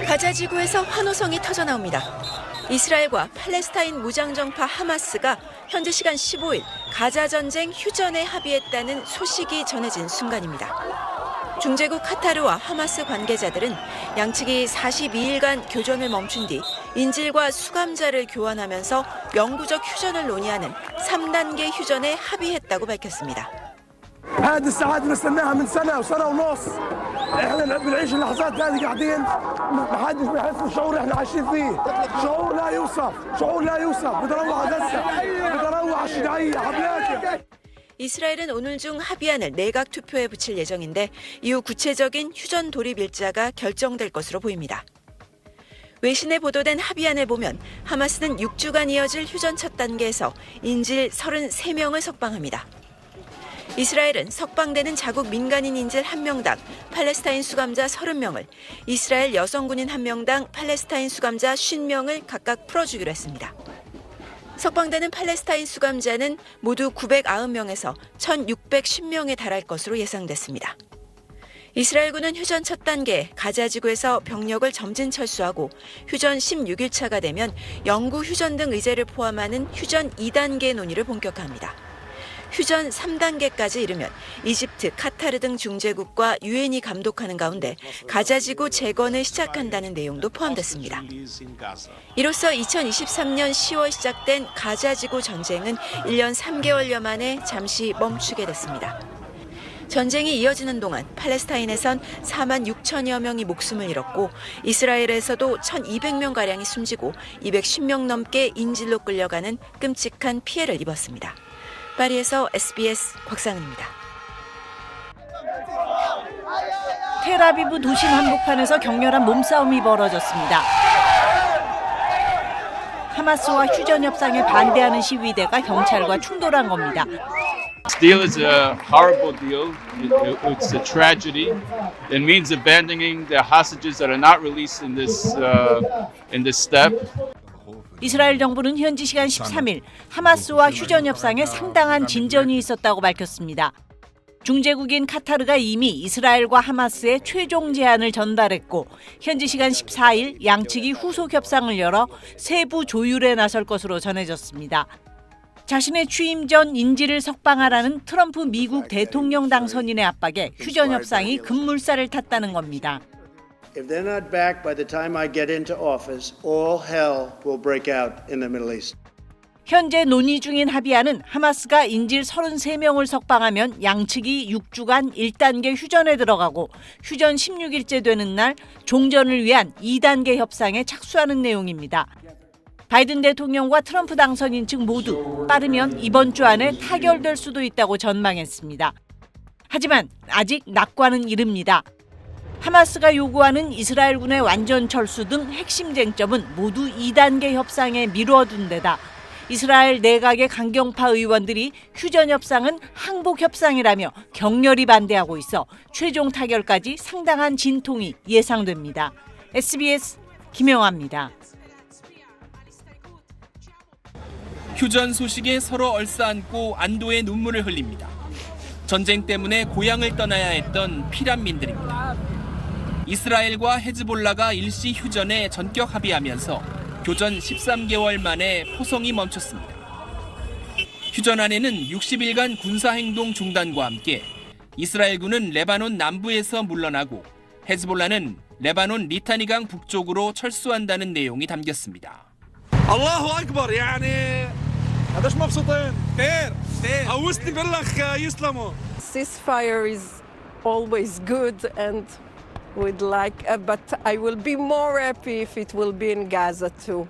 가자 지구에서 환호성이 터져나옵니다. 이스라엘과 팔레스타인 무장정파 하마스가 현지 시간 15일 가자 전쟁 휴전에 합의했다는 소식이 전해진 순간입니다. 중재국 카타르와 하마스 관계자들은 양측이 42일간 교전을 멈춘 뒤 인질과 수감자를 교환하면서 영구적 휴전을 논의하는 3단계 휴전에 합의했다고 밝혔습니다. هذه الساعات بنستناها من سنة وسنة ونص. احنا بنعيش اللحظات هذه قاعدين ما حدش بيحس بالشعور اللي احنا عايشين فيه. شعور لا يوصف، شعور لا يوصف. بدنا نروح على غزة، بدنا نروح على الشجاعية، حبياتي. 이스라엘은 오늘 중 합의안을 내각 투표에 붙일 예정인데 이후 구체적인 휴전 돌입 일자가 결정될 것으로 보입니다. 외신에 보도된 합의안을 보면 하마스는 6주간 이어질 휴전 첫 단계에서 인질 33명을 석방합니다. 이스라엘은 석방되는 자국 민간인 인질 1명당 팔레스타인 수감자 30명을, 이스라엘 여성 군인 1명당 팔레스타인 수감자 50명을 각각 풀어주기로 했습니다. 석방되는 팔레스타인 수감자는 모두 990명에서 1,610명에 달할 것으로 예상됐습니다. 이스라엘군은 휴전 첫 단계 가자 지구에서 병력을 점진 철수하고 휴전 16일차가 되면 영구 휴전 등 의제를 포함하는 휴전 2단계 논의를 본격화합니다. 휴전 3단계까지 이르면 이집트, 카타르 등 중재국과 유엔이 감독하는 가운데 가자지구 재건을 시작한다는 내용도 포함됐습니다. 이로써 2023년 10월 시작된 가자지구 전쟁은 1년 3개월여 만에 잠시 멈추게 됐습니다. 전쟁이 이어지는 동안 팔레스타인에선 4만 6천여 명이 목숨을 잃었고 이스라엘에서도 1,200명가량이 숨지고 210명 넘게 인질로 끌려가는 끔찍한 피해를 입었습니다. 파리에서 SBS 곽상은입니다. 텔아비브 도심 한복판에서 격렬한 몸싸움이 벌어졌습니다. 하마스와 휴전 협상에 반대하는 시위대가 경찰과 충돌한 겁니다. This deal is a horrible deal. It's a tragedy. It means abandoning the hostages that are not released in this step. 이스라엘 정부는 현지 시간 13일 하마스와 휴전 협상에 상당한 진전이 있었다고 밝혔습니다. 중재국인 카타르가 이미 이스라엘과 하마스의 최종 제안을 전달했고 현지 시간 14일 양측이 후속 협상을 열어 세부 조율에 나설 것으로 전해졌습니다. 자신의 취임 전 인질을 석방하라는 트럼프 미국 대통령 당선인의 압박에 휴전 협상이 급물살을 탔다는 겁니다. If they're not back by the time I get into office, all hell will break out in the Middle East. 현재 논의 중인 합의안은 하마스가 인질 33명을 석방하면 양측이 6주간 1단계 휴전에 들어가고 휴전 16일째 되는 날 종전을 위한 2단계 협상에 착수하는 내용입니다. 바이든 대통령과 트럼프 당선인 측 모두 빠르면 이번 주 안에 타결될 수도 있다고 전망했습니다. 하지만 아직 낙관은 이릅니다. 하마스가 요구하는 이스라엘군의 완전 철수 등 핵심 쟁점은 모두 2단계 협상에 미뤄둔 데다 이스라엘 내각의 강경파 의원들이 휴전 협상은 항복 협상이라며 격렬히 반대하고 있어 최종 타결까지 상당한 진통이 예상됩니다. SBS 김영아입니다. 휴전 소식에 서로 얼싸안고 안도의 눈물을 흘립니다. 전쟁 때문에 고향을 떠나야 했던 피난민들입니다. 이스라엘과 헤즈볼라가 일시 휴전에 전격 합의하면서 교전 13개월 만에 포성이 멈췄습니다. 휴전안에는 60일간 군사행동 중단과 함께 이스라엘군은 레바논 남부에서 물러나고 헤즈볼라는 레바논 리타니강 북쪽으로 철수한다는 내용이 담겼습니다. الله اكبر يعني قديش مبسوطين كثير عاوزتني بالله يسلموا. Ceasefire is always good and we'd like but I will be more happy if it will be in Gaza too.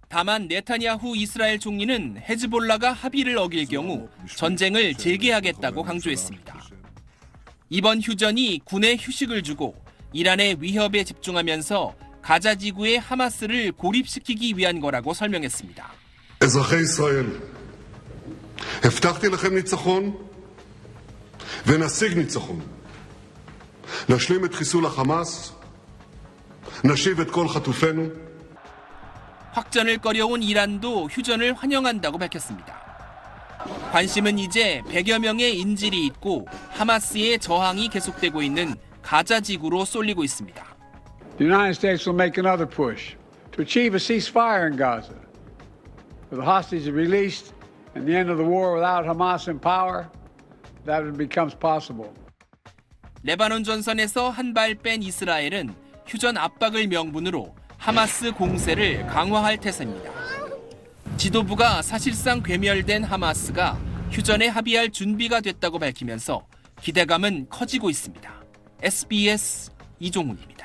다만 네타냐후 이스라엘 총리는 헤즈볼라가 합의를 어길 경우 전쟁을 재개하겠다고 강조했습니다. 이번 휴전이 군에 휴식을 주고 이란의 위협에 집중하면서 가자 지구의 하마스를 고립시키기 위한 거라고 설명했습니다. אזרחי ישראל, הבטחתי לכם ניצחון ונשיג ניצחון. נשלים את חיסול החמאס, נשיב את כל חטופינו. 확전을 꺼려온 이란도 휴전을 환영한다고 밝혔습니다. 관심은 이제 100여 명의 인질이 있고 하마스의 저항이 계속되고 있는 가자 지구로 쏠리고 있습니다. The United States will make another push to achieve a ceasefire in Gaza. With the hostages released and the end of the war without Hamas in power, that becomes possible. 레바논 전선에서 한 발 뺀 이스라엘은 휴전 압박을 명분으로 하마스 공세를 강화할 태세입니다. 지도부가 사실상 괴멸된 하마스가 휴전에 합의할 준비가 됐다고 밝히면서 기대감은 커지고 있습니다. SBS 이종훈입니다.